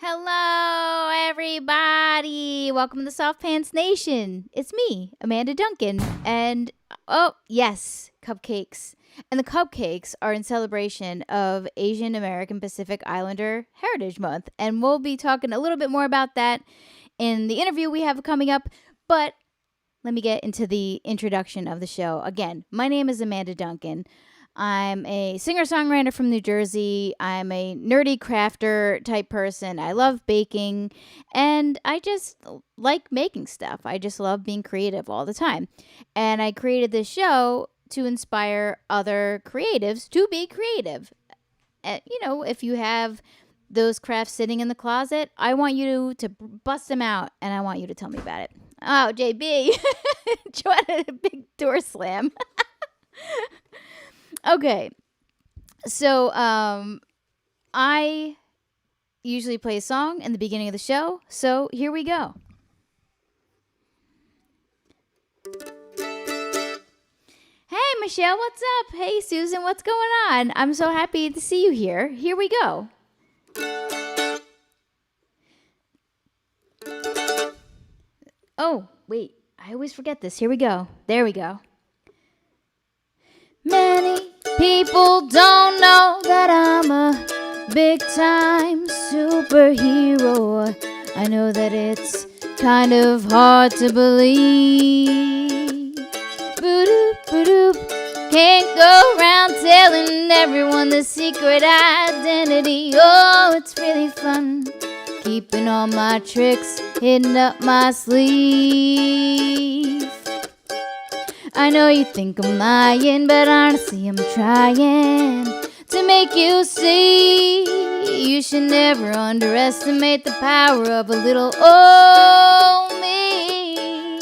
Hello, everybody. Welcome to the Soft Pants Nation. It's me, Amanda Duncan. And oh, yes, cupcakes. And the cupcakes are in celebration of Asian American Pacific Islander Heritage Month. And we'll be talking a little bit more about that in the interview we have coming up. But let me get into the introduction of the show. Again, my name is Amanda Duncan. I'm a singer-songwriter from New Jersey. I'm a nerdy crafter type person. I love baking, and I just like making stuff. I just love being creative all the time. And I created this show to inspire other creatives to be creative. If you have those crafts sitting in the closet, I want you to bust them out, and I want you to tell me about it. Oh, JB, join a big door slam. Okay, so I usually play a song in the beginning of the show, so here we go. Hey, Michelle, what's up? Hey, Susan, what's going on? I'm so happy to see you here. Here we go. Oh, wait, I always forget this. Here we go. There we go. Many people don't know that I'm a big-time superhero. I know that it's kind of hard to believe. Boo-doop, boo-doop. Can't go around telling everyone the secret identity. Oh, it's really fun keeping all my tricks hidden up my sleeve. I know you think I'm lying, but honestly I'm trying to make you see. You should never underestimate the power of a little old me.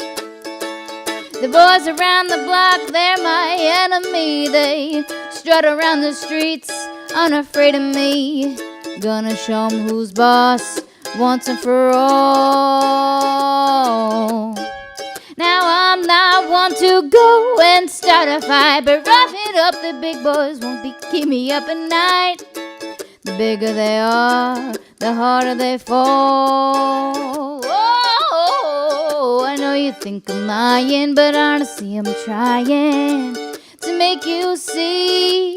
The boys around the block, they're my enemy. They strut around the streets unafraid of me. Gonna show 'em who's boss once and for all. Now I'm not one to go and start a fight, but rough it up, the big boys won't keep me up at night. The bigger they are, the harder they fall. Oh, I know you think I'm lying, but honestly I'm trying to make you see.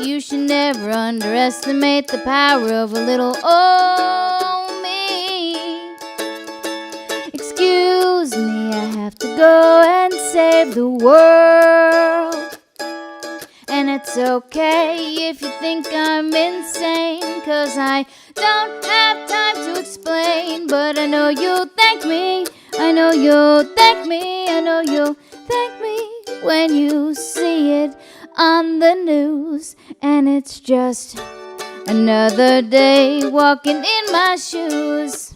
You should never underestimate the power of a little old me. Excuse me, I have to go and save the world. And it's okay if you think I'm insane, 'cause I don't have time to explain. But I know you'll thank me, I know you'll thank me, I know you'll thank me when you see it on the news. And it's just another day walking in my shoes.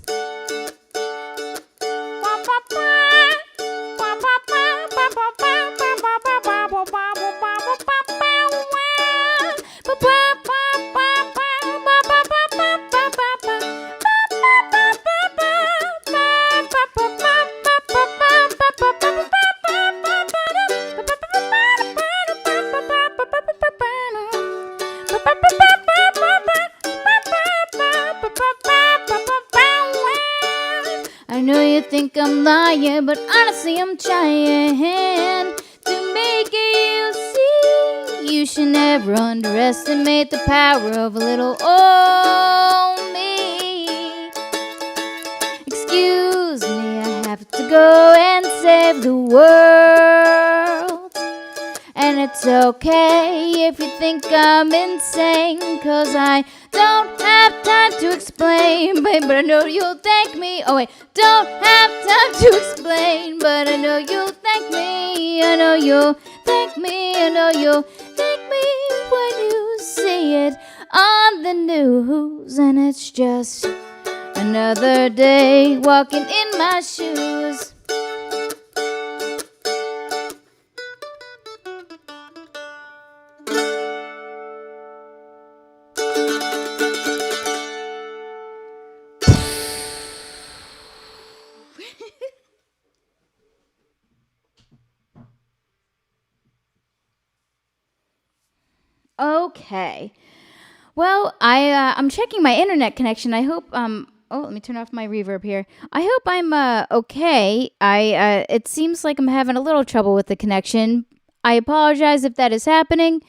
I know you think I'm lying, but honestly I'm trying to make you see. You should never underestimate the power of a little old me. Excuse me, I have to go and save the world. And it's okay if you think I'm insane, 'cause I don't have time to explain, but I know you'll thank me. Oh wait, don't have time to explain, but I know you'll thank me. I know you'll thank me. I know you'll thank me when you see it on the news. And it's just another day walking in my shoes. Okay. Well, I'm checking my internet connection. I hope Oh, let me turn off my reverb here. I hope I'm okay. It seems like I'm having a little trouble with the connection. I apologize if that is happening,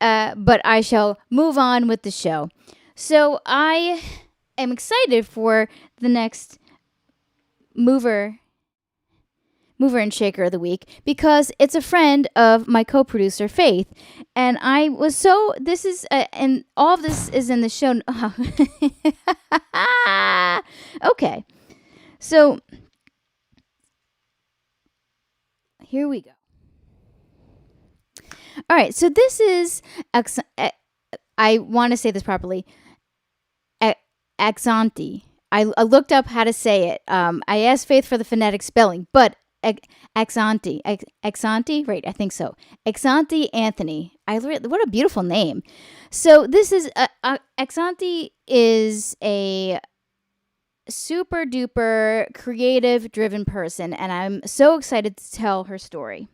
but I shall move on with the show. So I am excited for the next mover and shaker of the week because it's a friend of my co-producer Faith, and I was so this is and all of this is in the show. Okay, so here we go. All right, so this is I want to say this properly. Axanti. I looked up how to say it. I asked Faith for the phonetic spelling, but Axanti, right? I think so. Axanti Anthony. What a beautiful name. So this is Axanti is a super duper creative driven person, and I'm so excited to tell her story.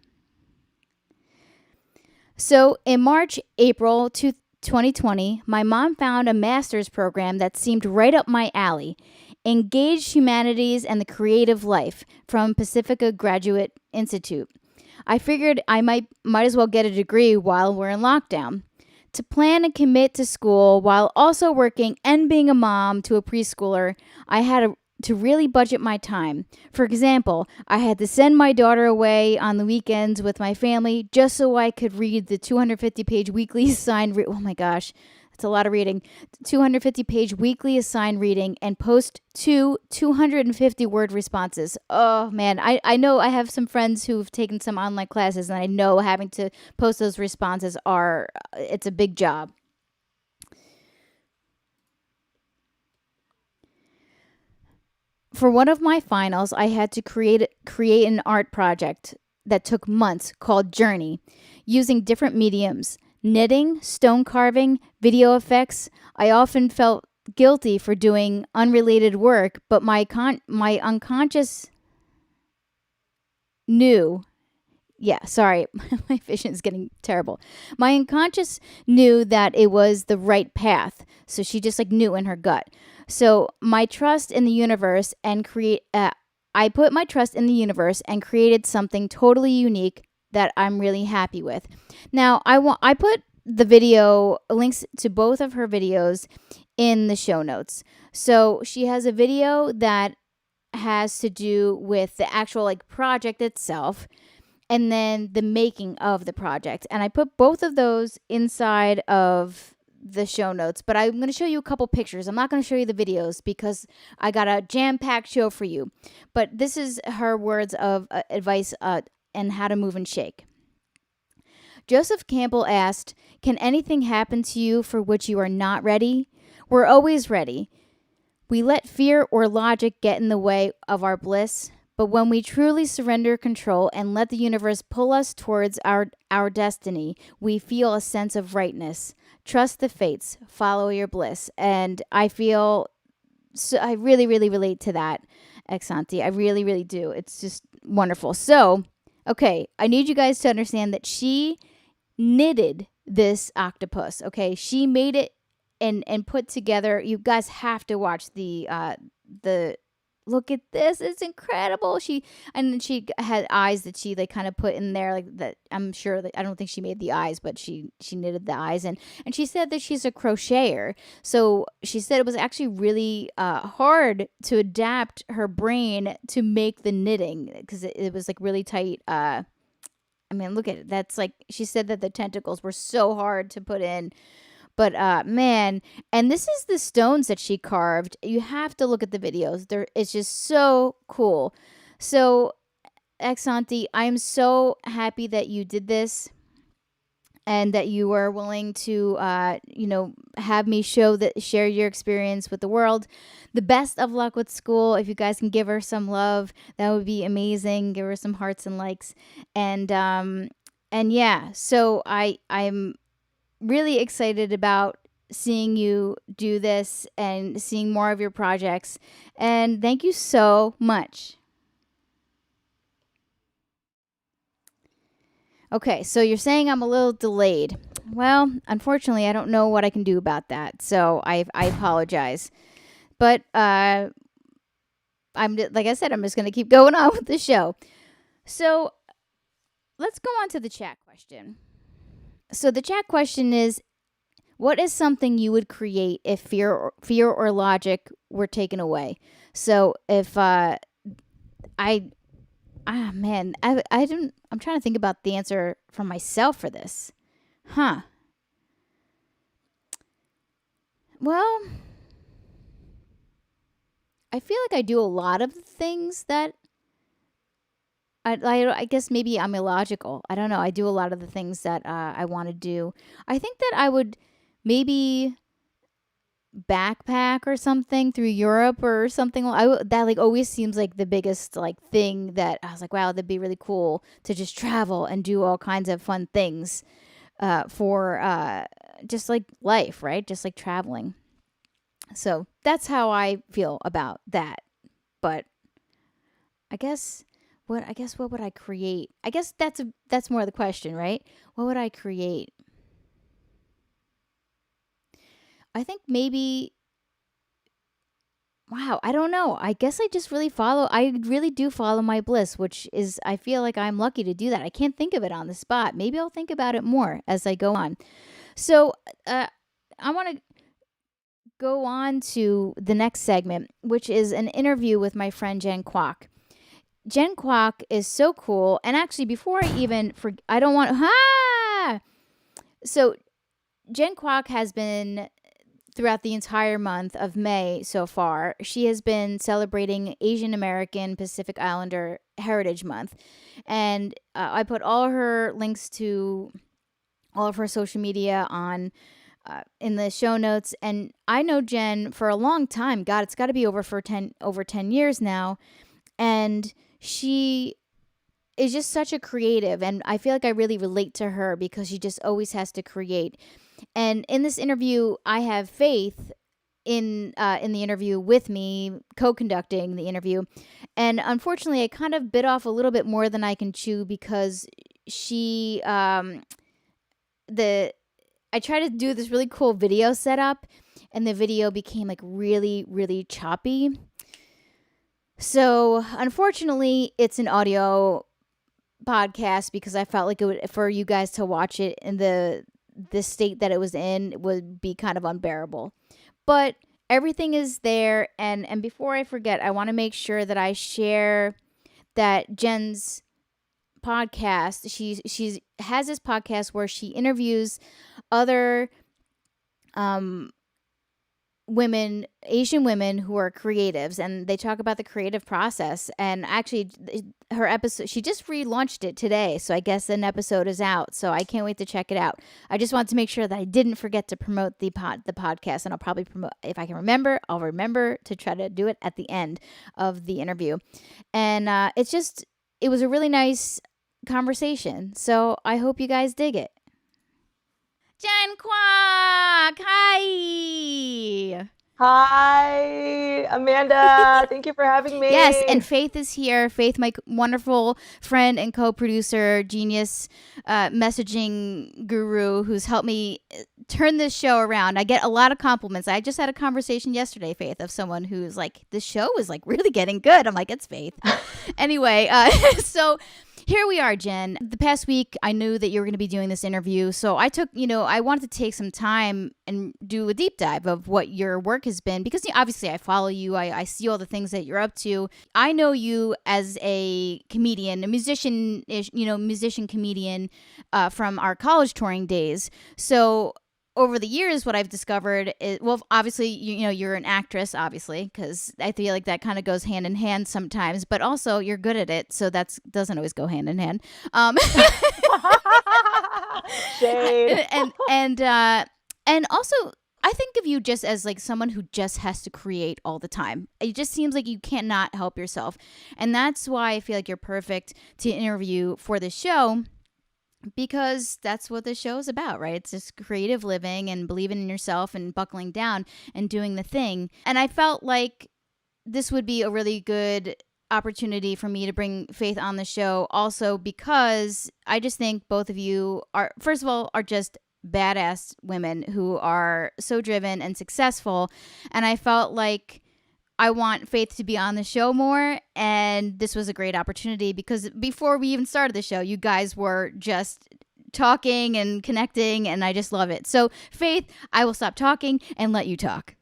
So in April 2020, my mom found a master's program that seemed right up my alley. Engaged Humanities and the Creative Life from Pacifica Graduate Institute. I figured I might as well get a degree while we're in lockdown. To plan and commit to school while also working and being a mom to a preschooler, I had to really budget my time. For example, I had to send my daughter away on the weekends with my family just so I could read the 250-page weekly assigned oh my gosh, that's a lot of reading. 250-page weekly assigned reading and post 250-word responses. Oh man, I know I have some friends who've taken some online classes, and I know having to post those responses it's a big job. For one of my finals, I had to create an art project that took months called Journey, using different mediums. Knitting, stone carving, video effects. I often felt guilty for doing unrelated work, but my unconscious knew. Yeah, sorry, my vision is getting terrible. My unconscious knew that it was the right path, so she just knew in her gut. So my trust in the universe I put my trust in the universe and created something totally unique that I'm really happy with. Now, I put the video links to both of her videos in the show notes. So she has a video that has to do with the actual project itself, and then the making of the project. And I put both of those inside of the show notes, but I'm going to show you a couple pictures. I'm not going to show you the videos because I got a jam-packed show for you. But this is her words of advice and how to move and shake. Joseph Campbell asked, "Can anything happen to you for which you are not ready? We're always ready. We let fear or logic get in the way of our bliss, but when we truly surrender control and let the universe pull us towards our destiny, we feel a sense of rightness. Trust the fates, follow your bliss." And I feel so I really, really relate to that, Axanti. I really, really do. It's just wonderful. So, okay, I need you guys to understand that she knitted this octopus. Okay, she made it and put together. You guys have to watch the look at this. It's incredible. She had eyes that she kind of put in there that. I'm sure that I don't think she made the eyes, but she knitted the eyes, and she said that she's a crocheter. So she said it was actually really hard to adapt her brain to make the knitting because it was really tight. I mean, look at it. That's she said that the tentacles were so hard to put in. But man, and this is the stones that she carved. You have to look at the videos. It's just so cool. So, Axanti, I'm so happy that you did this and that you were willing to, have me share your experience with the world. The best of luck with school. If you guys can give her some love, that would be amazing. Give her some hearts and likes. And yeah, so I'm really excited about seeing you do this and seeing more of your projects. And thank you so much. Okay, so you're saying I'm a little delayed. Well, unfortunately, I don't know what I can do about that. So I apologize. But like I said, I'm just going to keep going on with the show. So let's go on to the chat question. So the chat question is, what is something you would create if fear or logic were taken away? So if I'm trying to think about the answer for myself for this. Well, I feel like I do a lot of things that I guess maybe I'm illogical. I don't know. I do a lot of the things that I want to do. I think that I would maybe backpack or something through Europe or something. That like always seems like the biggest like thing that I was like, wow, that'd be really cool to just travel and do all kinds of fun things for just like life, right? Just like traveling. So that's how I feel about that. But I guess what would I create? I guess that's more the question, right? What would I create? I think maybe, wow, I don't know. I guess I really do follow my bliss, which is, I feel like I'm lucky to do that. I can't think of it on the spot. Maybe I'll think about it more as I go on. So I want to go on to the next segment, which is an interview with my friend Jen Kwok. Jen Kwok is so cool. And actually, before I even I don't want So Jen Kwok has been, throughout the entire month of May so far, she has been celebrating Asian American Pacific Islander Heritage Month. And I put all her links to all of her social media on in the show notes. And I know Jen for a long time. God, it's got to be over 10 years now. And she is just such a creative, and I feel like I really relate to her because she just always has to create. And in this interview, I have Faith in the interview with me, co-conducting the interview. And unfortunately, I kind of bit off a little bit more than I can chew because she I tried to do this really cool video setup, and the video became like really, really choppy. So unfortunately, it's an audio podcast because I felt like it would, for you guys to watch it in the state that it was in, would be kind of unbearable. But everything is there, and before I forget, I want to make sure that I share that Jen's podcast. She has this podcast where she interviews other women, Asian women who are creatives, and they talk about the creative process. And actually, her episode, she just relaunched it today, so I guess an episode is out. So I can't wait to check it out. I just want to make sure that I didn't forget to promote the podcast, and I'll probably promote, if I can remember. I'll remember to try to do it at the end of the interview. And it was a really nice conversation. So I hope you guys dig it. Jen Kwok, hi. Hi, Amanda. Thank you for having me. Yes, and Faith is here. Faith, my wonderful friend and co-producer, genius messaging guru, who's helped me turn this show around. I get a lot of compliments. I just had a conversation yesterday, Faith, of someone who's like, this show is like really getting good. I'm like, it's Faith. Anyway, so here we are, Jen. The past week, I knew that you were going to be doing this interview. So I wanted to take some time and do a deep dive of what your work has been, because obviously I follow you. I see all the things that you're up to. I know you as a comedian, a musician comedian from our college touring days. So over the years, what I've discovered is, well, obviously, you're an actress, obviously, because I feel like that kind of goes hand in hand sometimes, but also you're good at it. So that doesn't always go hand in hand. Shade. And also, I think of you just as like someone who just has to create all the time. It just seems like you cannot help yourself. And that's why I feel like you're perfect to interview for the show, because that's what the show is about, right? It's just creative living and believing in yourself and buckling down and doing the thing. And I felt like this would be a really good opportunity for me to bring Faith on the show, also because I just think both of you are, first of all, are just badass women who are so driven and successful. And I felt like I want Faith to be on the show more, and this was a great opportunity because before we even started the show, you guys were just talking and connecting, and I just love it. So, Faith, I will stop talking and let you talk.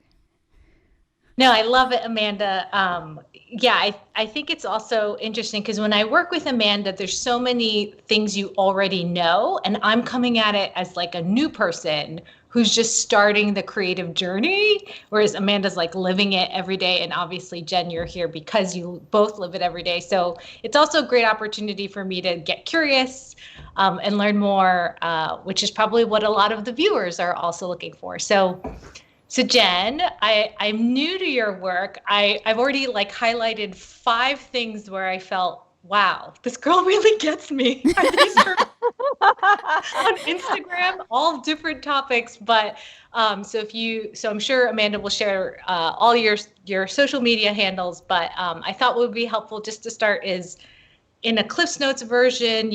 No, I love it, Amanda. I think it's also interesting because when I work with Amanda, there's so many things you already know, and I'm coming at it as like a new person who's just starting the creative journey, whereas Amanda's like living it every day. And obviously, Jen, you're here because you both live it every day. So it's also a great opportunity for me to get curious and learn more, which is probably what a lot of the viewers are also looking for. So Jen, I'm new to your work. I've already like highlighted 5 things where I felt, wow, this girl really gets me. These are on Instagram, all different topics. But so I'm sure Amanda will share all your social media handles. But I thought what would be helpful just to start is in a Cliff's Notes version,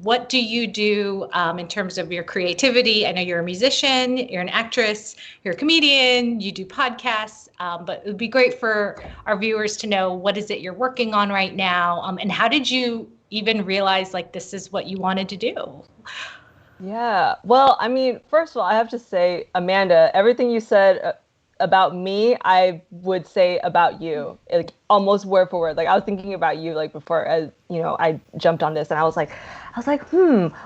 what do you do in terms of your creativity? I know you're a musician, you're an actress, you're a comedian, you do podcasts, but it would be great for our viewers to know what is it you're working on right now, and how did you even realize like this is what you wanted to do? Yeah. Well, I mean, first of all, I have to say, Amanda, everything you said about me, I would say about you, like almost word for word. Like I was thinking about you like before, as I jumped on this, and I was like,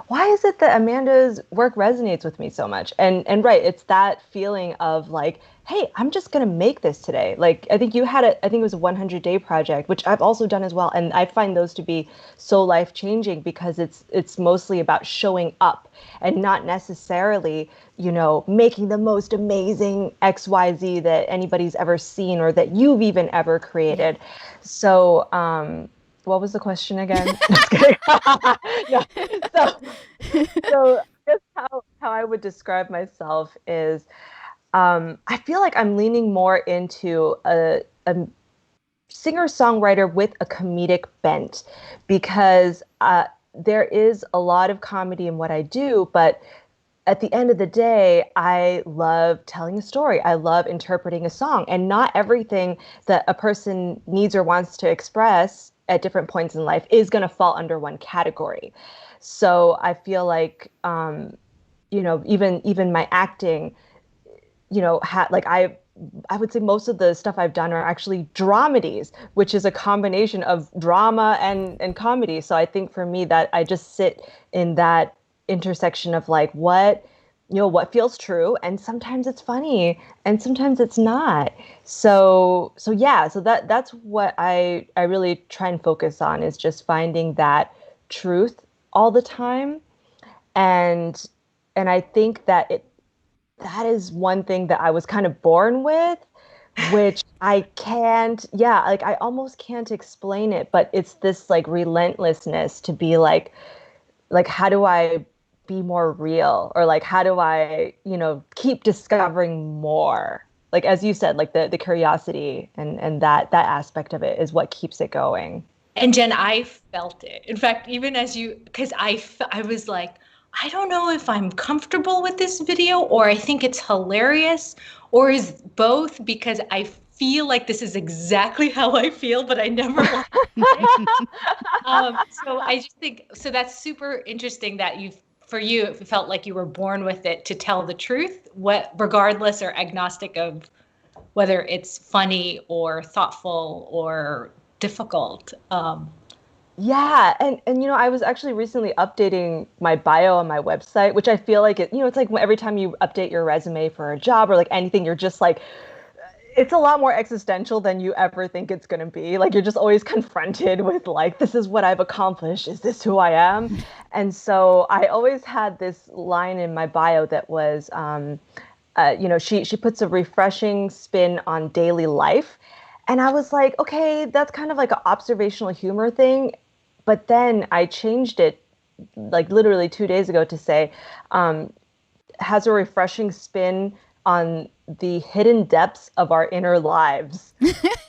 why is it that Amanda's work resonates with me so much? And right, it's that feeling of like, hey, I'm just gonna make this today. Like I think you had I think it was a 100-day project, which I've also done as well, and I find those to be so life changing because it's mostly about showing up and not necessarily making the most amazing XYZ that anybody's ever seen or that you've even ever created. So, what was the question again? Just kidding. No. So I guess how I would describe myself is I feel like I'm leaning more into a singer-songwriter with a comedic bent because there is a lot of comedy in what I do, but at the end of the day, I love telling a story. I love interpreting a song, and not everything that a person needs or wants to express at different points in life is going to fall under one category. So I feel like, even my acting, like I would say most of the stuff I've done are actually dramedies, which is a combination of drama and comedy. So I think for me that I just sit in that intersection of like what feels true, and sometimes it's funny and sometimes it's not. So yeah, so that's what I really try and focus on, is just finding that truth all the time. And I think that is one thing that I was kind of born with, which I can't, yeah, like I almost can't explain it, but it's this like relentlessness to be like, how do I be more real? Or like, how do I, keep discovering more? Like, as you said, like the curiosity and that aspect of it is what keeps it going. And Jen, I felt it. In fact, even because I was like, I don't know if I'm comfortable with this video or I think it's hilarious or is both, because I feel like this is exactly how I feel, but I never want to say it. So I just think, so that's super interesting that for you, it felt like you were born with it to tell the truth, regardless or agnostic of whether it's funny or thoughtful or difficult. Yeah, and I was actually recently updating my bio on my website, which I feel like it's like every time you update your resume for a job or like anything, you're just like it's a lot more existential than you ever think it's going to be. Like you're just always confronted with like, this is what I've accomplished. Is this who I am? And so I always had this line in my bio that was, she puts a refreshing spin on daily life. And I was like, okay, that's kind of like an observational humor thing. But then I changed it like literally 2 days ago to say, has a refreshing spin on the hidden depths of our inner lives.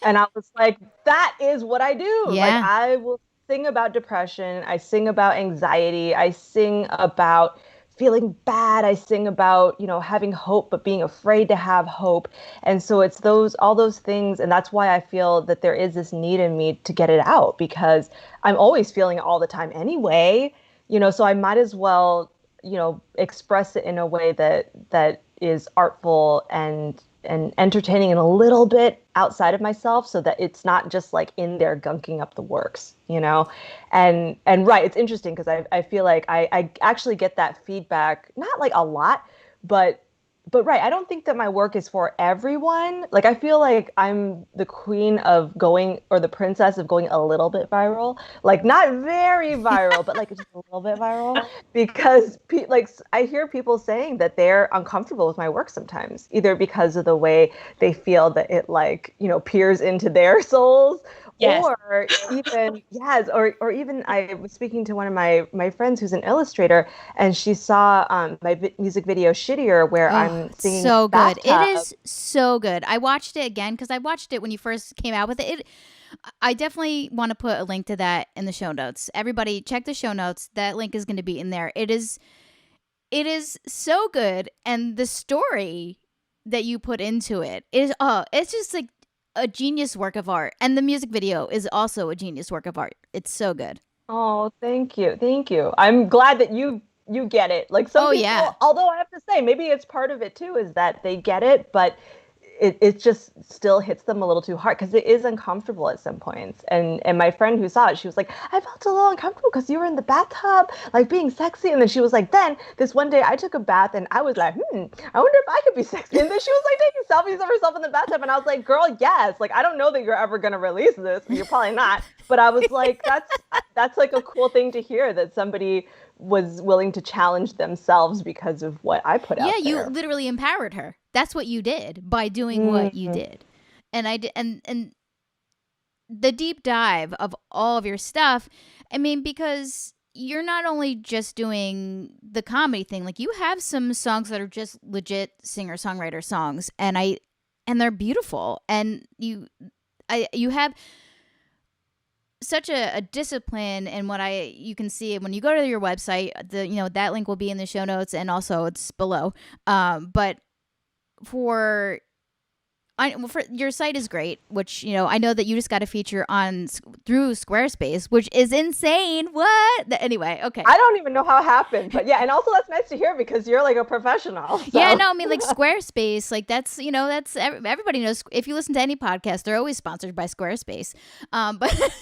And I was like, that is what I do. Yeah. Like I will sing about depression. I sing about anxiety. I sing about feeling bad, I sing about, having hope but being afraid to have hope. And so it's all those things, and that's why I feel that there is this need in me to get it out, because I'm always feeling it all the time anyway. So I might as well, express it in a way that is artful and entertaining and a little bit outside of myself, so that it's not just like in there gunking up the works, and right, it's interesting because I feel like I actually get that feedback, not like a lot, but right, I don't think that my work is for everyone. Like, I feel like I'm the queen of going, or the princess of going a little bit viral, like not very viral, but like just a little bit viral, because like I hear people saying that they're uncomfortable with my work sometimes, either because of the way they feel that it, like, peers into their souls, Yes. or even, yes, or even, I was speaking to one of my friends who's an illustrator, and she saw my music video Shittier, where I'm singing so in the good. It bathtub. is so good. I watched it again because I watched it when you first came out with it. I definitely want to put a link to that in the show notes. Everybody check the show notes. That link is going to be in there. It is so good, and the story that you put into it is it's just like a genius work of art, and the music video is also a genius work of art. It's so good. Oh, thank you. Thank you. I'm glad that you get it. Like, some Oh people, yeah. although I have to say, maybe it's part of it too, is that they get it, but it just still hits them a little too hard, because it is uncomfortable at some points. And my friend who saw it, she was like, I felt a little uncomfortable because you were in the bathtub, like being sexy. And then she was like, then this one day I took a bath and I was like, I wonder if I could be sexy. And then she was like taking selfies of herself in the bathtub. And I was like, girl, yes. Like, I don't know that you're ever going to release this. You're probably not. But I was like, that's like a cool thing to hear, that somebody was willing to challenge themselves because of what I put out Yeah, there. you literally empowered her. That's what you did by doing what you did. And I did, and the deep dive of all of your stuff, I mean, because you're not only just doing the comedy thing, like you have some songs that are just legit singer-songwriter songs, and they're beautiful, and you have such a discipline. And you can see it when you go to your website, that link will be in the show notes, and also it's below. But for your site is great, which I know that you just got a feature on through Squarespace, which is insane. What? Anyway, okay. I don't even know how it happened, but yeah, and also that's nice to hear because you're like a professional. So. Yeah, no, I mean, like, Squarespace, like that's everybody knows. If you listen to any podcast, they're always sponsored by Squarespace. But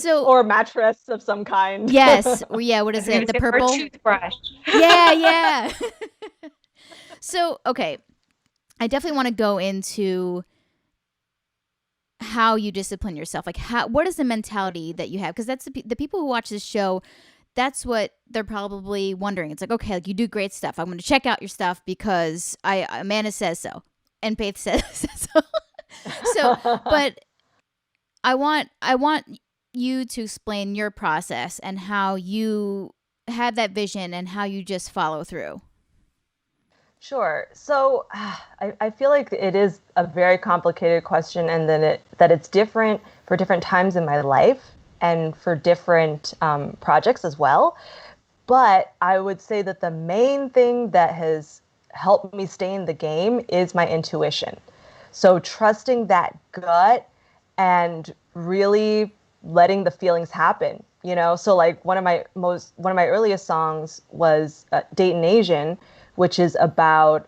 or mattress of some kind. Yes, yeah. What is it? The purple toothbrush. Yeah. So okay. I definitely want to go into how you discipline yourself. Like, what is the mentality that you have? Because that's the people who watch this show, that's what they're probably wondering. It's like, okay, like, you do great stuff. I'm going to check out your stuff because Amanda says so, and Faith says so. But I want you to explain your process and how you have that vision and how you just follow through. Sure. So I feel like it is a very complicated question, and that it's different for different times in my life and for different projects as well. But I would say that the main thing that has helped me stay in the game is my intuition. So trusting that gut and really letting the feelings happen. So like one of my earliest songs was Datin' Asian, which is about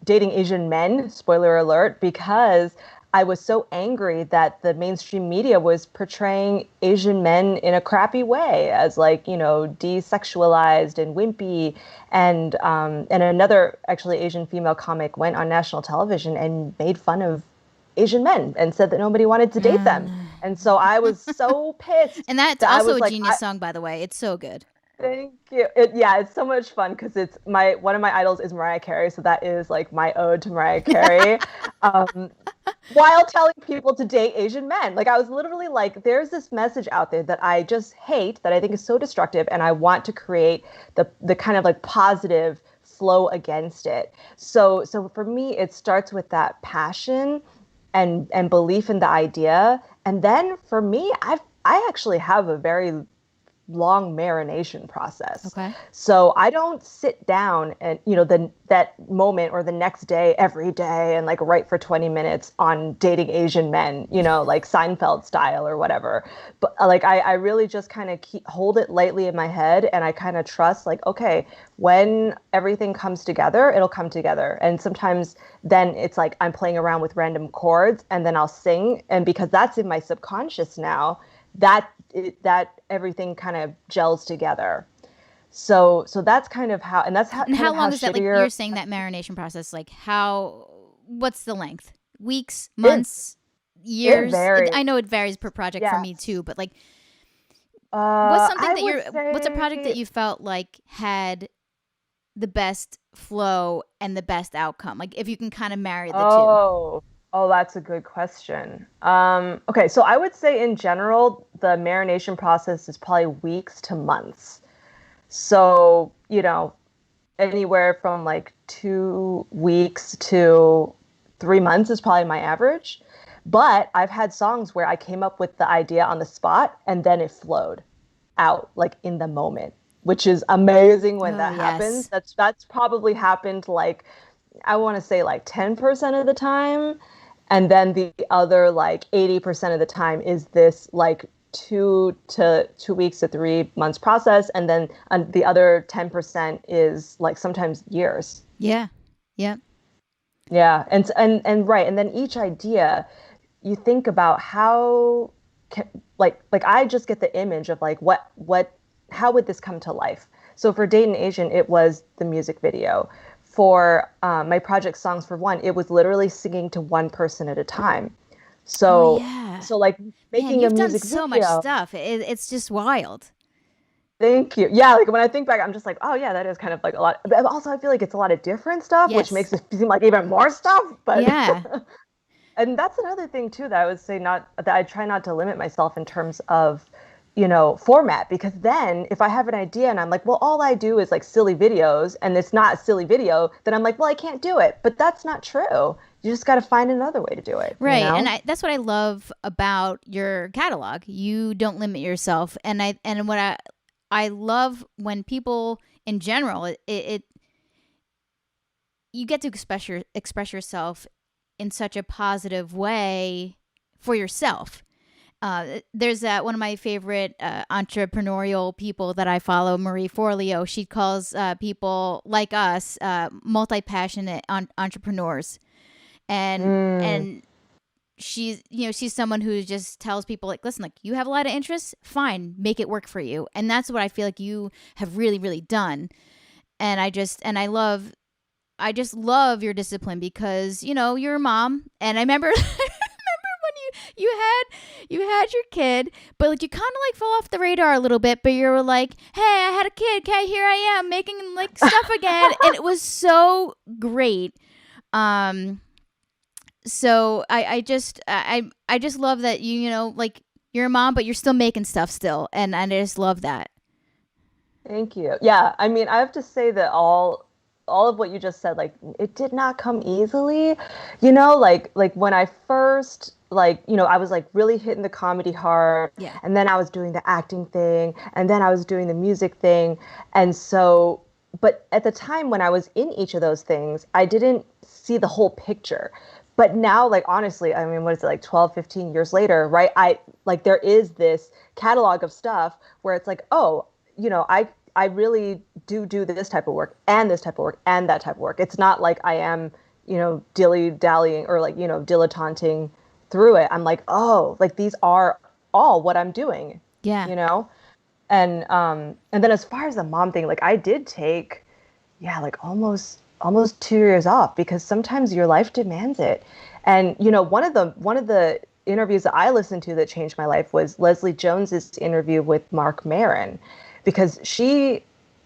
dating Asian men, spoiler alert, because I was so angry that the mainstream media was portraying Asian men in a crappy way, as like, desexualized and wimpy. And another actually Asian female comic went on national television and made fun of Asian men and said that nobody wanted to date them. And so I was so pissed. And that's also a genius song, by the way. It's so good. Thank you. It's so much fun because it's one of my idols is Mariah Carey, so that is like my ode to Mariah Carey. While telling people to date Asian men, like I was literally like, there's this message out there that I just hate, that I think is so destructive, and I want to create the kind of like positive flow against it. So for me, it starts with that passion and belief in the idea, and then for me, I actually have a very long marination process. Okay. So I don't sit down and, that moment or the next day every day and like write for 20 minutes on dating Asian men, like Seinfeld style or whatever. But like I really just kind of hold it lightly in my head, and I kind of trust like, okay, when everything comes together, it'll come together. And sometimes then it's like I'm playing around with random chords and then I'll sing. And because that's in my subconscious now, that everything kind of gels together. So that's kind of how, and that's how, And kind how of how long is that? Like shittier you're saying that marination process, like what's the length? Weeks, it months, it years? varies. I know it varies per project for me Yes. too, but like what's something I that would what's a project that say, you felt like had the best flow and the best outcome? Like if you can kind of marry the two. oh, oh, that's a good question. Okay, so I would say in general, the marination process is probably weeks to months. So, anywhere from like 2 weeks to 3 months is probably my average. But I've had songs where I came up with the idea on the spot and then it flowed out like in the moment, which is amazing when Oh, that happens. yes. That's probably happened like I want to say like 10% of the time. And then the other like 80% of the time is this like 2 weeks to 3 months process. And then the other 10% is like sometimes years. Yeah. Yeah. Yeah. And right. And then each idea, you think about how can, like I just get the image of like how would this come to life? So for Dayton Asian, it was the music video. For my project Songs for One, it was literally singing to one person at a time. Oh, So yeah. so like Man, making a you've done music so much video. stuff. It's just wild. Thank you. Yeah, like when I think back, I'm just like, oh yeah, that is kind of like a lot. But also, I feel like it's a lot of different stuff, which makes Yes. it seem like even more stuff. But Yeah. and that's another thing too that I would say not that I try not to limit myself in terms of, format, because then if I have an idea and I'm like, well, all I do is like silly videos and it's not a silly video, then I'm like, well, I can't do it. But that's not true. You just got to find another way to do it, you Right. And know? that's what I love about your catalog. You don't limit yourself. And what I love when people in general, it you get to express yourself in such a positive way for yourself. There's one of my favorite entrepreneurial people that I follow, Marie Forleo. She calls people like us multi-passionate entrepreneurs, and Mm, and she's someone who just tells people like, listen, like you have a lot of interests, fine, make it work for you, and that's what I feel like you have really really done. And I just love your discipline because you're a mom, and I remember when you had your kid, but like you kind of like fell off the radar a little bit, but you were like, hey, I had a kid, okay, here I am making like stuff again, and it was so great. um so I just love that like you're a mom but you're still making stuff still, and I just love that. thank you. Yeah, I mean, I have to say that all of what you just said, like it did not come easily. Like when I first like, I was like really hitting the comedy hard, Yeah. and then I was doing the acting thing, and then I was doing the music thing. And so, but at the time when I was in each of those things, I didn't see the whole picture. But now, like honestly, I mean, what is it, like 12, 15 years later, right? I like there is this catalog of stuff where it's like, oh, I really do this type of work and this type of work and that type of work. It's not like I am, dilly dallying or like, dilettanting through it. I'm like, oh, like these are all what I'm doing, Yeah. you know? And then as far as the mom thing, like I did take, yeah, like almost 2 years off because sometimes your life demands it. And one of the interviews that I listened to that changed my life was Leslie Jones's interview with Mark Maron, because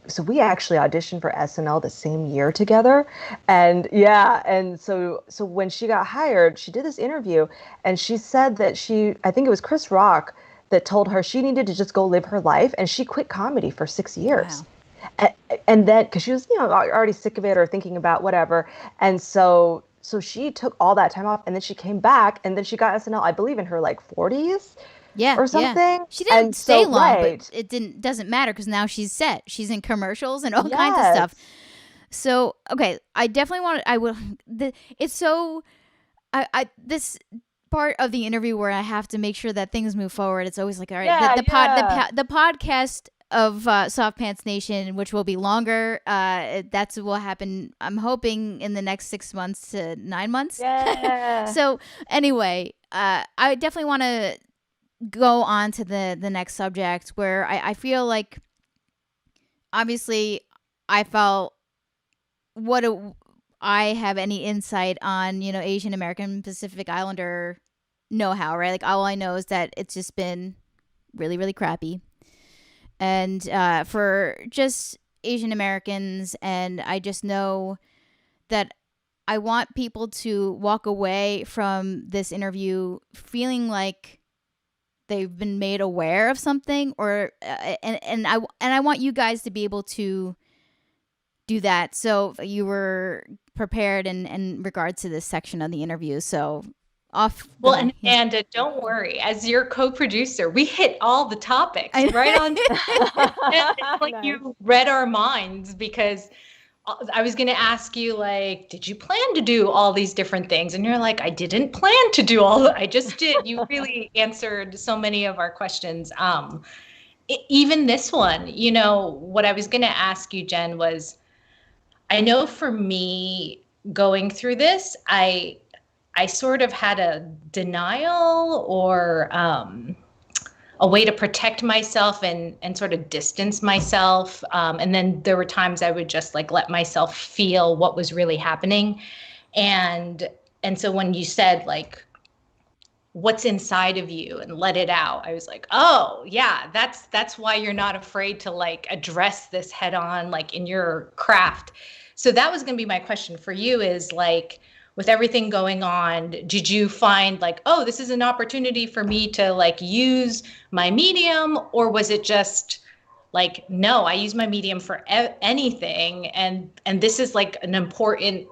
so we actually auditioned for SNL the same year together. And yeah, and so when she got hired, she did this interview and she said that I think it was Chris Rock that told her she needed to just go live her life, and she quit comedy for 6 years. Wow. And, and then because she was already sick of it or thinking about whatever. And so she took all that time off, and then she came back, and then she got SNL, I believe, in her like 40s. Yeah, or yeah. something. She didn't And stay so, long, but right. it doesn't matter because now she's set. She's in commercials and all kinds of stuff. Yes. So, okay, I definitely want I will it's so I this part of the interview where I have to make sure that things move forward. It's always like, all right, Yeah, yeah. the podcast of Soft Pants Nation, which will be longer. That's will happen. I'm hoping in the next 6 months to 9 months. Yeah. So anyway, I definitely want to go on to the next subject where I feel like obviously I felt what do I have any insight on, Asian American Pacific Islander know-how, right? Like all I know is that it's just been really, really crappy. And for just Asian Americans, and I just know that I want people to walk away from this interview feeling like they've been made aware of something, or and I want you guys to be able to do that. So you were prepared in regards to this section of the interview. So Well, and Amanda, don't worry. As your co-producer, we hit all the topics right on. It's like Nice. you read our minds, because I was going to ask you, like, did you plan to do all these different things? And you're like, I didn't plan to do all. I just did. You really answered so many of our questions. Even this one, what I was going to ask you, Jen, was, I know for me going through this, I sort of had a denial, or a way to protect myself and sort of distance myself. And then there were times I would just like let myself feel what was really happening. And so when you said like, what's inside of you and let it out, I was like, oh yeah, that's why you're not afraid to like address this head on, like in your craft. So that was going to be my question for you, is like, with everything going on, did you find like, oh, this is an opportunity for me to like use my medium? Or was it just like, no, I use my medium for anything. And this is like an important,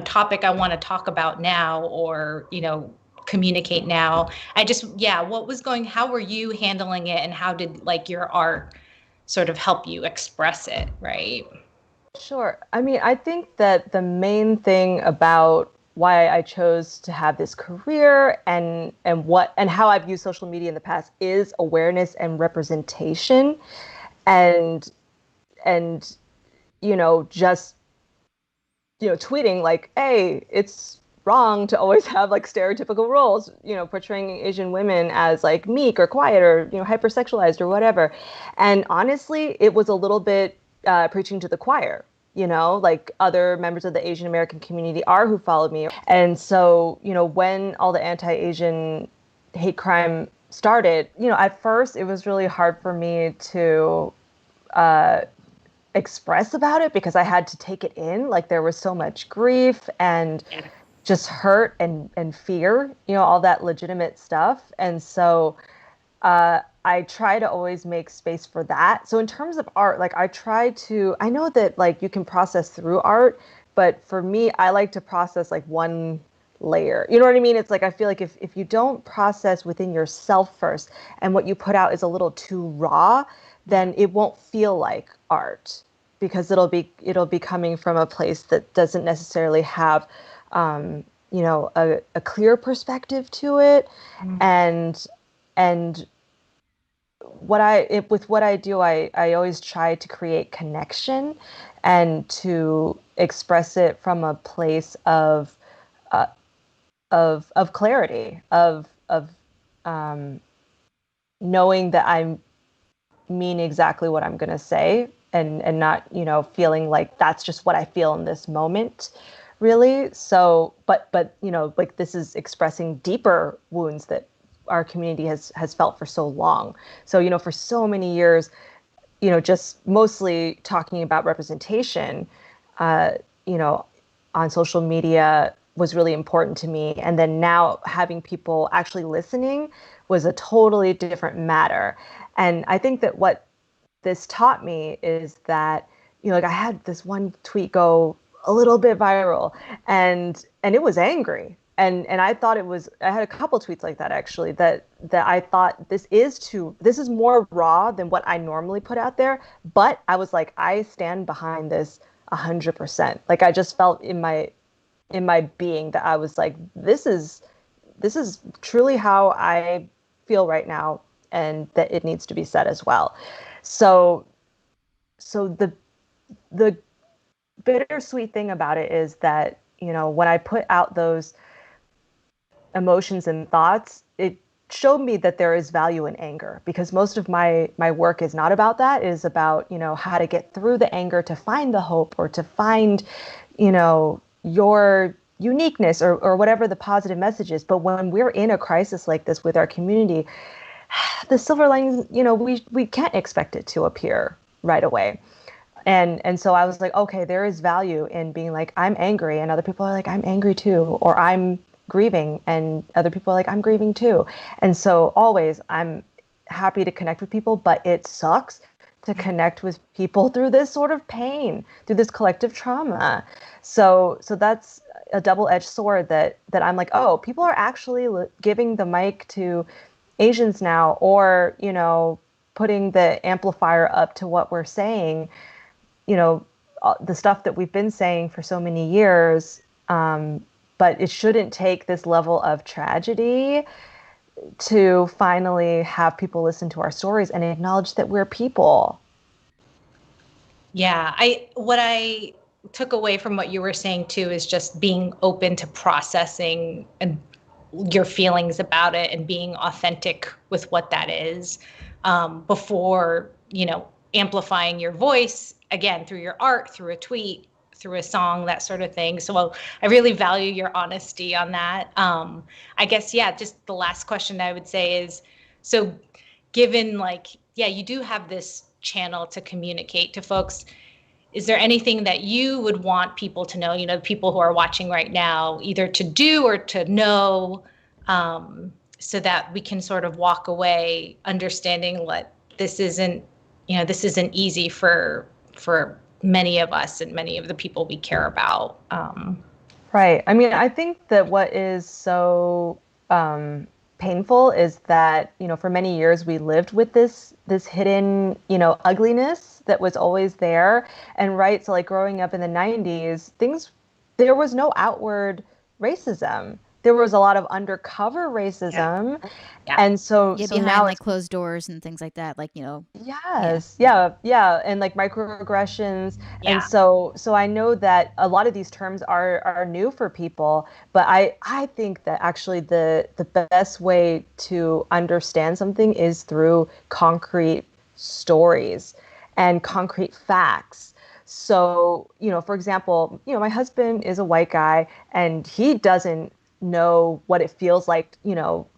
topic I want to talk about now, or, communicate now. How were you handling it? And how did like your art sort of help you express it? Right. Sure. I mean, I think that the main thing about why I chose to have this career and how I've used social media in the past is awareness and representation, and just tweeting like, hey, it's wrong to always have like stereotypical roles, portraying Asian women as like meek or quiet or hypersexualized or whatever. And honestly, it was a little bit preaching to the choir. Like other members of the Asian American community are who followed me. And so, when all the anti-Asian hate crime started, at first it was really hard for me to express about it because I had to take it in. Like there was so much grief and just hurt and fear, all that legitimate stuff. And so I try to always make space for that. So in terms of art, like I know that like you can process through art, but for me, I like to process like one layer. You know what I mean? It's like, I feel like if you don't process within yourself first and what you put out is a little too raw, then it won't feel like art because it'll be coming from a place that doesn't necessarily have, a clear perspective to it. Mm-hmm. And with what I do, I always try to create connection and to express it from a place of clarity, of knowing that I mean exactly what I'm going to say, and not feeling like that's just what I feel in this moment, really. So, but like this is expressing deeper wounds that our community has felt for so long. So, for so many years, just mostly talking about representation, on social media was really important to me. And then now having people actually listening was a totally different matter. And I think that what this taught me is that, like I had this one tweet go a little bit viral and it was angry. and I thought I had a couple tweets like that actually, that I thought this is more raw than what I normally put out there. But I was like, I stand behind this 100%. Like I just felt in my being that I was like, this is truly how I feel right now, and that it needs to be said as well. So the bittersweet thing about it is that, when I put out those emotions and thoughts, it showed me that there is value in anger, because most of my work is not about that. It is about, how to get through the anger, to find the hope, or to find, your uniqueness, or whatever the positive message is. But when we're in a crisis like this with our community, the silver linings, we can't expect it to appear right away. And so I was like, okay, there is value in being like, I'm angry, and other people are like, I'm angry too, or I'm grieving, and other people are like, I'm grieving too. And so always I'm happy to connect with people, but it sucks to connect with people through this sort of pain, through this collective trauma. So that's a double-edged sword, that I'm like, oh, people are actually giving the mic to Asians now, or, putting the amplifier up to what we're saying, the stuff that we've been saying for so many years. But it shouldn't take this level of tragedy to finally have people listen to our stories and acknowledge that we're people. Yeah, what I took away from what you were saying too is just being open to processing and your feelings about it, and being authentic with what that is, before, amplifying your voice again through your art, through a tweet, through a song, that sort of thing. So I really value your honesty on that. I guess, yeah, just the last question I would say is, so given you do have this channel to communicate to folks, is there anything that you would want people to know, people who are watching right now, either to do or to know, so that we can sort of walk away understanding what this isn't easy for many of us and many of the people we care about. Right. I mean, I think that what is so painful is that, for many years we lived with this hidden, ugliness that was always there. And right, so like growing up in the 90s, there was no outward racism. There was a lot of undercover racism. Yeah. And so behind now like closed doors and things like that, Yes. Yeah. And like microaggressions. Yeah. And so I know that a lot of these terms are new for people, but I think that actually the best way to understand something is through concrete stories and concrete facts. So, for example, my husband is a white guy, and he doesn't know what it feels like,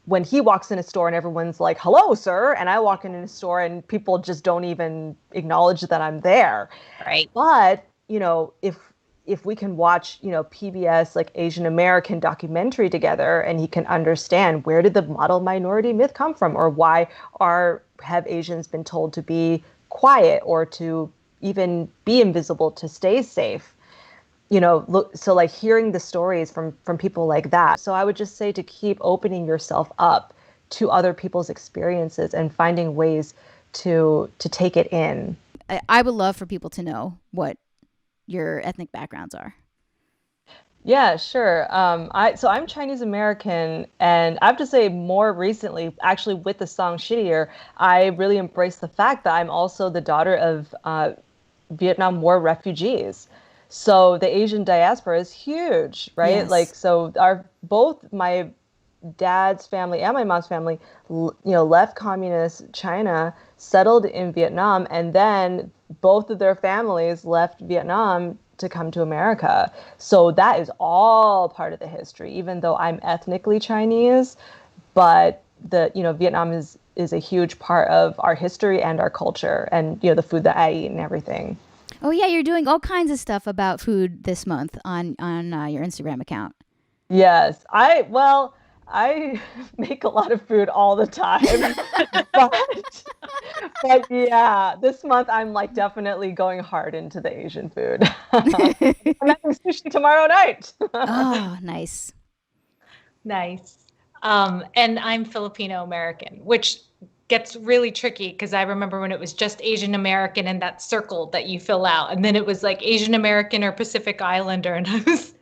when he walks in a store and everyone's like, hello, sir. And I walk in a store and people just don't even acknowledge that I'm there. Right. But, if we can watch, PBS, like Asian American documentary together, and he can understand, where did the model minority myth come from? Or why have Asians been told to be quiet, or to even be invisible to stay safe? So like hearing the stories from people like that. So I would just say to keep opening yourself up to other people's experiences and finding ways to take it in. I would love for people to know what your ethnic backgrounds are. Yeah, sure. I'm Chinese American, and I have to say, more recently, actually with the song Shittier, I really embraced the fact that I'm also the daughter of Vietnam War refugees. So the Asian diaspora is huge, right? Yes. Like, so both my dad's family and my mom's family, left communist China, settled in Vietnam, and then both of their families left Vietnam to come to America. So that is all part of the history, even though I'm ethnically Chinese, but Vietnam is a huge part of our history and our culture, and, the food that I eat and everything. Oh yeah, you're doing all kinds of stuff about food this month on your Instagram account. Yes, I make a lot of food all the time, but yeah, this month I'm like definitely going hard into the Asian food. I'm having sushi tomorrow night. Oh, nice. Nice. And I'm Filipino American, which gets really tricky because I remember when it was just Asian American and that circle that you fill out. And then it was like Asian American or Pacific Islander. And I was,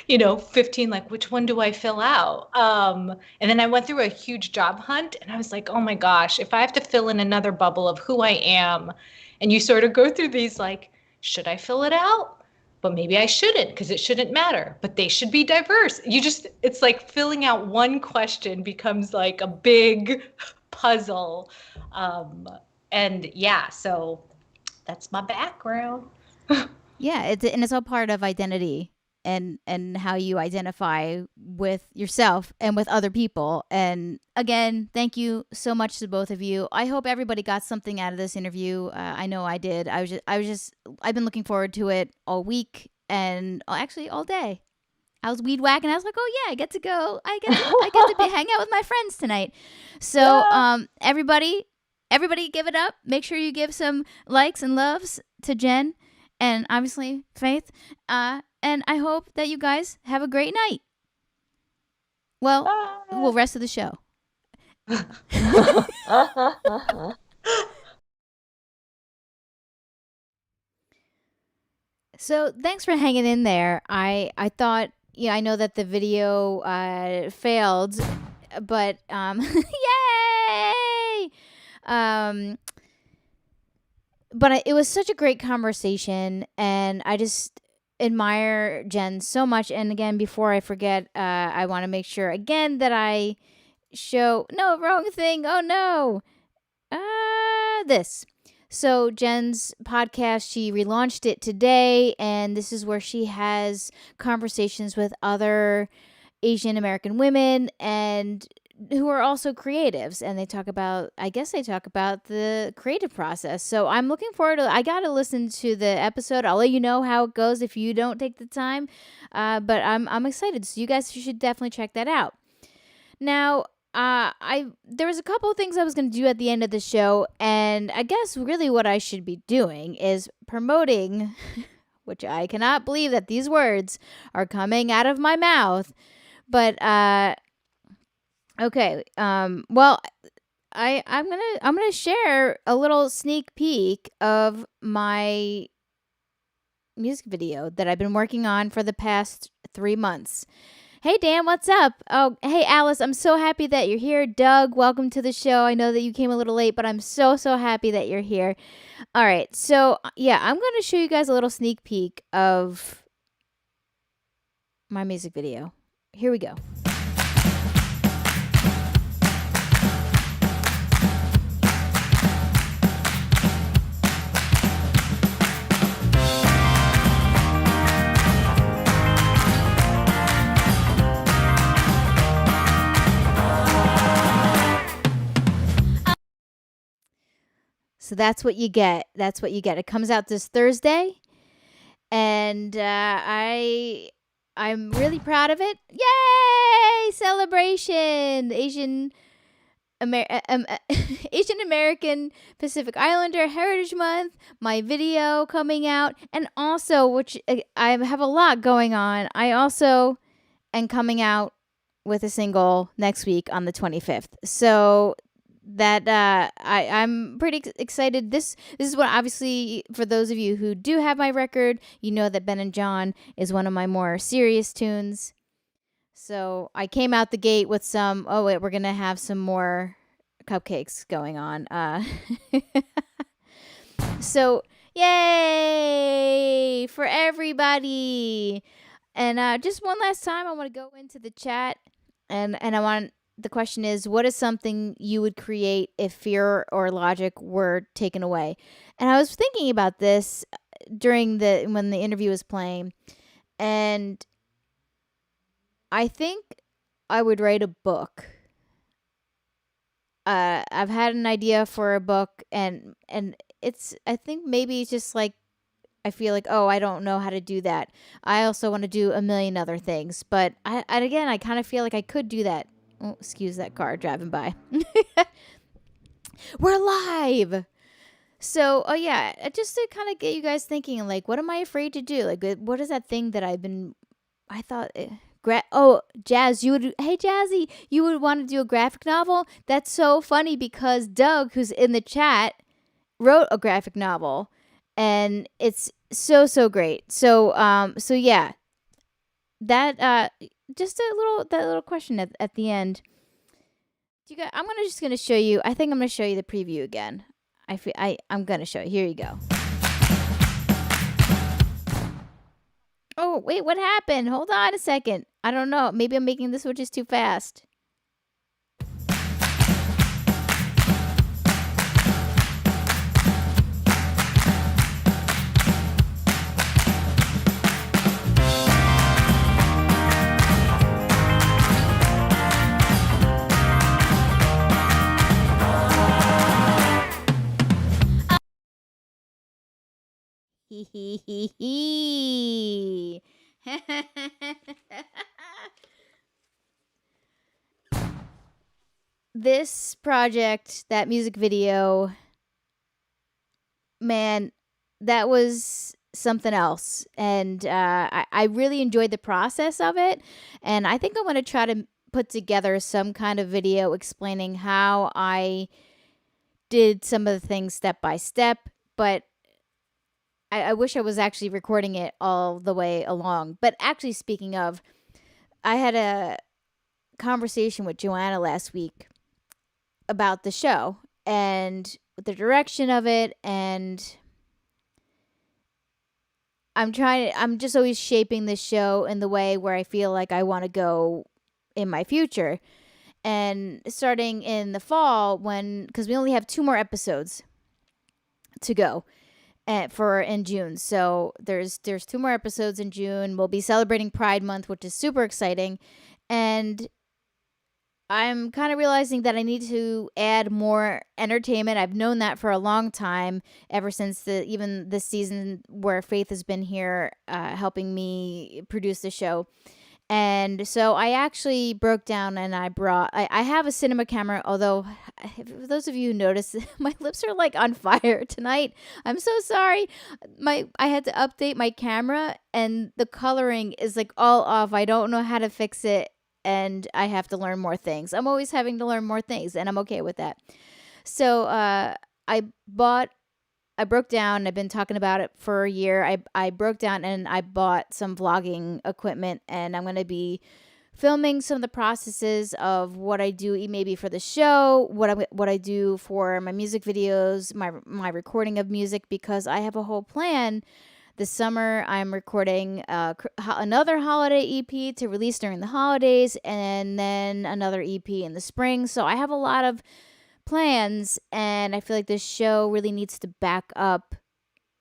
15, like, which one do I fill out? And then I went through a huge job hunt and I was like, oh my gosh, if I have to fill in another bubble of who I am, and you sort of go through these like, should I fill it out? But maybe I shouldn't because it shouldn't matter. But they should be diverse. It's like filling out one question becomes like a big puzzle. And yeah, so that's my background. Yeah, it's all part of identity and how you identify with yourself and with other people. And again, thank you so much to both of you. I hope everybody got something out of this interview. I know I did. I've been looking forward to it all week and actually all day. I was weed whacking. I was like, oh yeah, I get to go. I get to hang out with my friends tonight. So Yeah. everybody give it up. Make sure you give some likes and loves to Jen and obviously Faith. And I hope that you guys have a great night. Well, rest of the show. So thanks for hanging in there. I thought, I know that the video failed, but yay! But it was such a great conversation, and I just admire Jen so much. And again, before I forget, I want to make sure again that I show wrong thing. Oh no, this. So Jen's podcast, she relaunched it today, and this is where she has conversations with other Asian American women and who are also creatives, and they talk about the creative process. So I'm looking forward to I got to listen to the episode. I'll let you know how it goes if you don't take the time. But I'm excited. So you guys should definitely check that out. Now, there was a couple of things I was going to do at the end of the show, and I guess really what I should be doing is promoting which I cannot believe that these words are coming out of my mouth. But okay. Well, I'm gonna share a little sneak peek of my music video that I've been working on for the past 3 months. Hey Dan, what's up? Oh, hey Alice, I'm so happy that you're here. Doug, welcome to the show. I know that you came a little late, but I'm so happy that you're here. All right, so yeah, I'm gonna show you guys a little sneak peek of my music video. Here we go. So that's what you get. It comes out this Thursday, and I'm really proud of it. Yay! Celebration! Asian American Pacific Islander Heritage Month. My video coming out, and also, which I have a lot going on. I also am coming out with a single next week on the 25th. So that I'm pretty excited. This is what, obviously, for those of you who do have my record, you know that Ben and John is one of my more serious tunes. So I came out the gate with some, we're going to have some more cupcakes going on. So yay for everybody. And just one last time, I want to go into the chat and the question is, what is something you would create if fear or logic were taken away? And I was thinking about this when the interview was playing, and I think I would write a book. I've had an idea for a book, and I think maybe it's just like, I feel like, I don't know how to do that. I also want to do a million other things, but I kind of feel like I could do that. Oh, excuse that car driving by. We're live. So, just to kind of get you guys thinking, like, what am I afraid to do? Like, what is that thing that I thought Jazz, hey Jazzy, you would want to do a graphic novel? That's so funny because Doug, who's in the chat, wrote a graphic novel, and it's so great. So yeah, that just that little question at the end. I'm gonna show you. I think I'm gonna show you the preview again. I'm gonna show you. Here you go. Oh wait, what happened? Hold on a second. I don't know. Maybe I'm making the switches too fast. Hee. This project, that music video, man, that was something else. And I really enjoyed the process of it. And I think I'm going to try to put together some kind of video explaining how I did some of the things step by step. But I wish I was actually recording it all the way along. But actually, speaking of, I had a conversation with Joanna last week about the show and the direction of it, and I'm just always shaping this show in the way where I feel like I want to go in my future. And starting in the fall, because we only have 2 more episodes to go in June. So there's 2 more episodes in June. We'll be celebrating Pride Month, which is super exciting. And I'm kind of realizing that I need to add more entertainment. I've known that for a long time, ever since even this season where Faith has been here helping me produce the show. And so I actually broke down and I have a cinema camera, although for those of you who notice, my lips are like on fire tonight. I'm so sorry. I had to update my camera and the coloring is like all off. I don't know how to fix it and I have to learn more things. I'm always having to learn more things and I'm okay with that. So I broke down. I've been talking about it for a year. I broke down and I bought some vlogging equipment, and I'm going to be filming some of the processes of what I do, maybe for the show, what I do for my music videos, my recording of music, because I have a whole plan. This summer, I'm recording another holiday EP to release during the holidays, and then another EP in the spring. So I have a lot of plans, and I feel like this show really needs to back up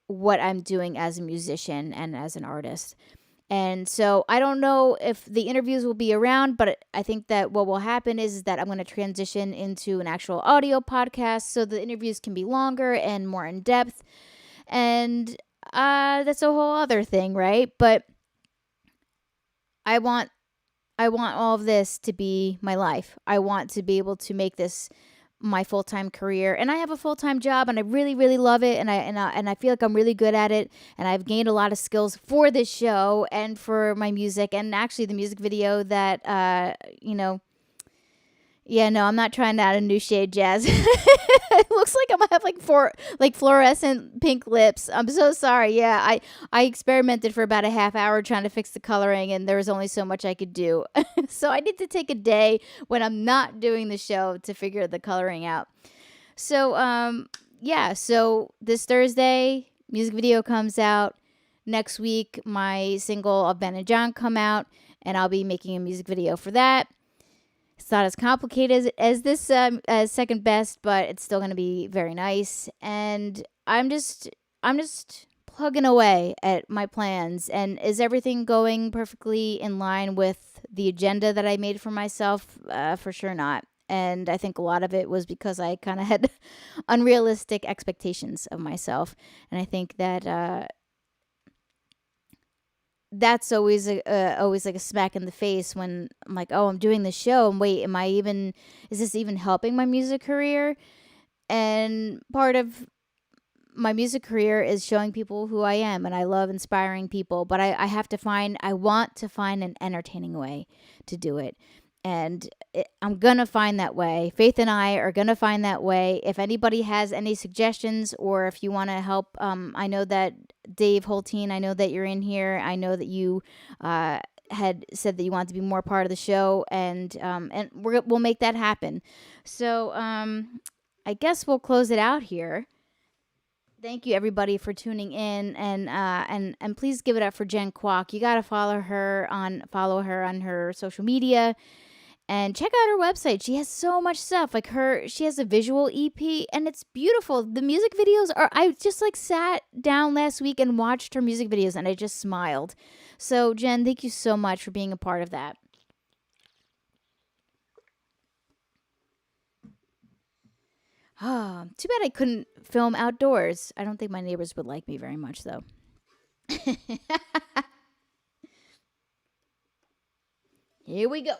what I'm doing as a musician and as an artist. And so I don't know if the interviews will be around, but I think that what will happen is that I'm going to transition into an actual audio podcast so the interviews can be longer and more in depth. And that's a whole other thing, right? But I want all of this to be my life. I want to be able to make this my full-time career, and I have a full-time job and I really love it, and I feel like I'm really good at it, and I've gained a lot of skills for this show and for my music, and actually the music video that I'm not trying to add a new shade, Jazz. It looks like I'm gonna have like fluorescent pink lips. I'm so sorry. Yeah, I experimented for about a half hour trying to fix the coloring, and there was only so much I could do. So I need to take a day when I'm not doing the show to figure the coloring out. So so this Thursday, music video comes out. Next week, my single of Ben and John come out, and I'll be making a music video for that. It's not as complicated as this as Second Best, but it's still going to be very nice. And I'm just plugging away at my plans. And is everything going perfectly in line with the agenda that I made for myself? For sure not. And I think a lot of it was because I kind of had unrealistic expectations of myself. And I think that that's always like a smack in the face when I'm like, oh, I'm doing this show, and wait, is this even helping my music career? And part of my music career is showing people who I am, and I love inspiring people. But I want to find an entertaining way to do it. And I'm going to find that way. Faith and I are going to find that way. If anybody has any suggestions, or if you want to help, I know that Dave Holteen, I know that you're in here. I know that you had said that you wanted to be more part of the show, and we'll make that happen. So I guess we'll close it out here. Thank you everybody for tuning in, and please give it up for Jen Kwok. You gotta follow her on her social media, and check out her website. She has so much stuff. She has a visual EP, and it's beautiful. The music videos I just sat down last week and watched her music videos, and I just smiled. So Jen, thank you so much for being a part of that. Too bad I couldn't film outdoors. I don't think my neighbors would like me very much, though. Here we go.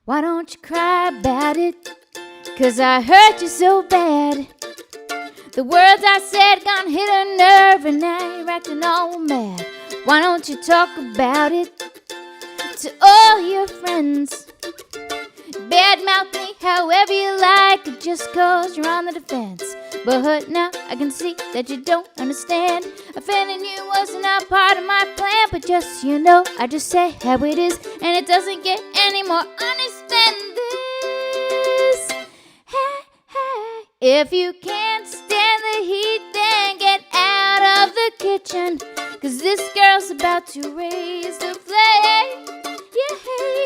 Why don't you cry about it? 'Cause I hurt you so bad. The words I said gonna hit a nerve, and now you're acting all mad. Why don't you talk about it to all your friends? Badmouth me however you like, just 'cause you're on the defense. But now I can see that you don't understand. Offending you was not part of my plan, but just so you know, I just say how it is, and it doesn't get any more honest than this. Hey, hey, if you can't stand the heat, then get out of the kitchen, 'cause this girl's about to raise the flame. Yeah,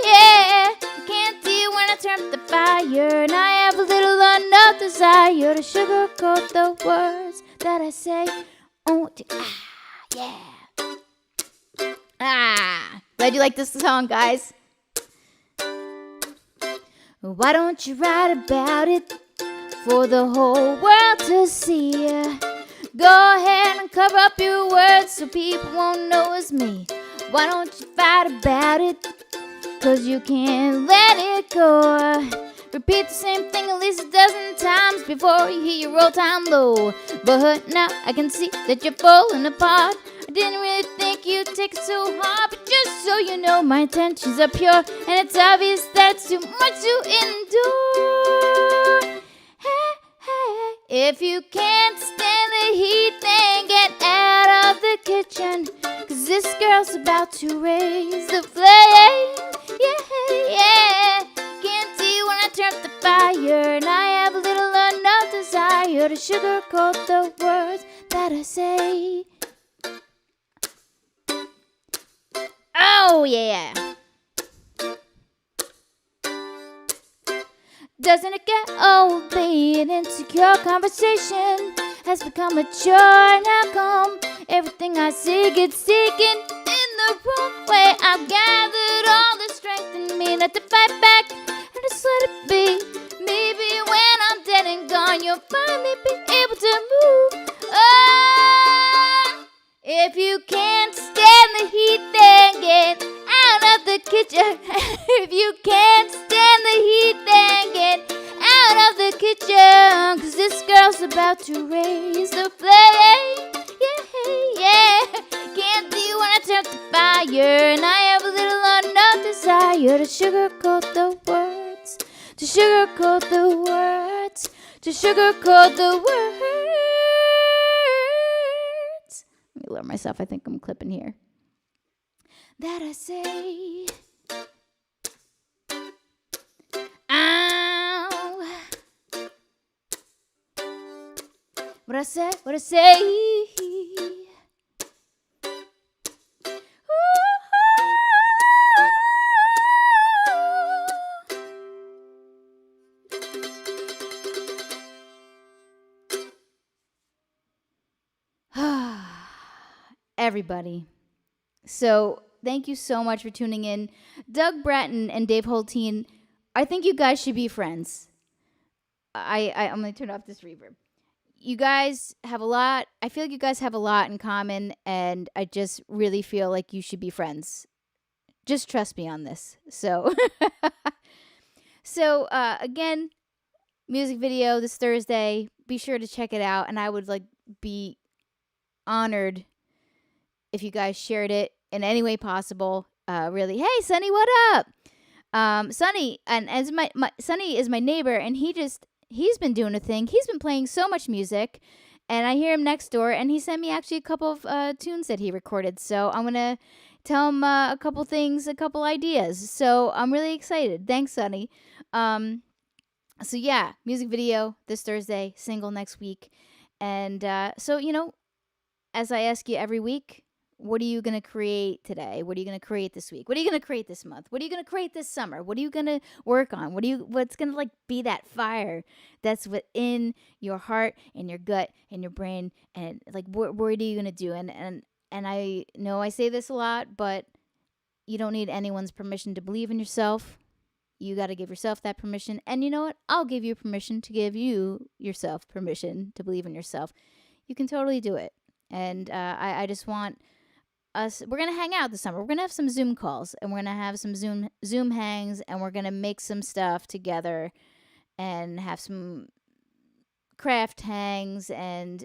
yeah, can't deal when I turn up the fire, and I have a little enough desire to sugarcoat the words that I say. Oh, yeah. Glad you like this song, guys. Why don't you write about it for the whole world to see? Go ahead and cover up your words so people won't know it's me. Why don't you fight about it? 'Cause you can't let it go. Repeat the same thing at least a dozen times before you hit your all-time low. But now I can see that you're falling apart. I didn't really think you'd take it so hard, but just so you know, my intentions are pure, and it's obvious that it's too much to endure. Hey, hey, if you can't stand the heat, then get out of the kitchen, 'cause this girl's about to raise the flame. Yeah, yeah, can't see when I turn up the fire, and I have a little enough desire to sugarcoat the words that I say. Oh, yeah. Doesn't it get old being insecure? Conversation has become a chore. Now come, everything I say gets taken in the wrong way. I've gathered all the strength in me not to fight back and just let it be. Maybe when I'm dead and gone, you'll finally be able to move on. If you can't stand the heat, then get out of the kitchen. If you can't stand the heat, then get out of the kitchen, 'cause this girl's about to raise the flame. Yeah, yeah, can't deal when I turn the fire, and I have a little enough desire to sugarcoat the words, to sugarcoat the words, to sugarcoat the words. Let me lower myself. I think I'm clipping here. That I say. Ow. What I say, what I say. Everybody. So thank you so much for tuning in. Doug Bratton and Dave Holteen, I think you guys should be friends. I'm going to turn off this reverb. you guys have a lot. I feel like you guys have a lot in common, and I just really feel like you should be friends. Just trust me on this. So, again, music video this Thursday. Be sure to check it out, and I would be honored if you guys shared it in any way possible. Really, hey Sonny, what up? Sonny, and as my Sonny is my neighbor, and he's been doing a thing. He's been playing so much music, and I hear him next door, and he sent me actually a couple of tunes that he recorded. So I'm gonna tell him a couple things, a couple ideas. So I'm really excited. Thanks, Sonny. So yeah, music video this Thursday, single next week, and so as I ask you every week, what are you going to create today? What are you going to create this week? What are you going to create this month? What are you going to create this summer? What are you going to work on? What's going to be that fire that's within your heart and your gut and your brain, and what are you going to do? And I know I say this a lot, but you don't need anyone's permission to believe in yourself. You got to give yourself that permission. And you know what? I'll give you permission to give yourself permission to believe in yourself. You can totally do it. And I just want us, we're going to hang out this summer. We're going to have some Zoom calls, and we're going to have some Zoom hangs, and we're going to make some stuff together and have some craft hangs, and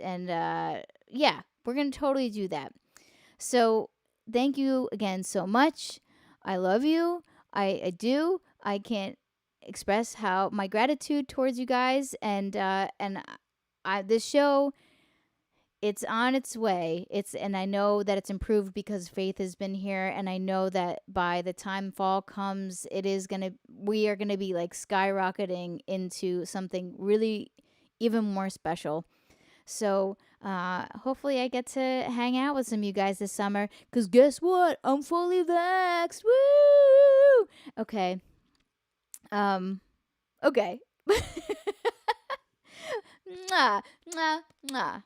yeah, we're going to totally do that. So thank you again so much. I love you. I do. I can't express how my gratitude towards you guys, and this show, it's on its way. And I know that it's improved because Faith has been here, and I know that by the time fall comes, we are gonna be skyrocketing into something really even more special. So hopefully I get to hang out with some of you guys this summer, because guess what? I'm fully vaxxed. Woo! Okay. Okay. Mwah, mwah, mwah.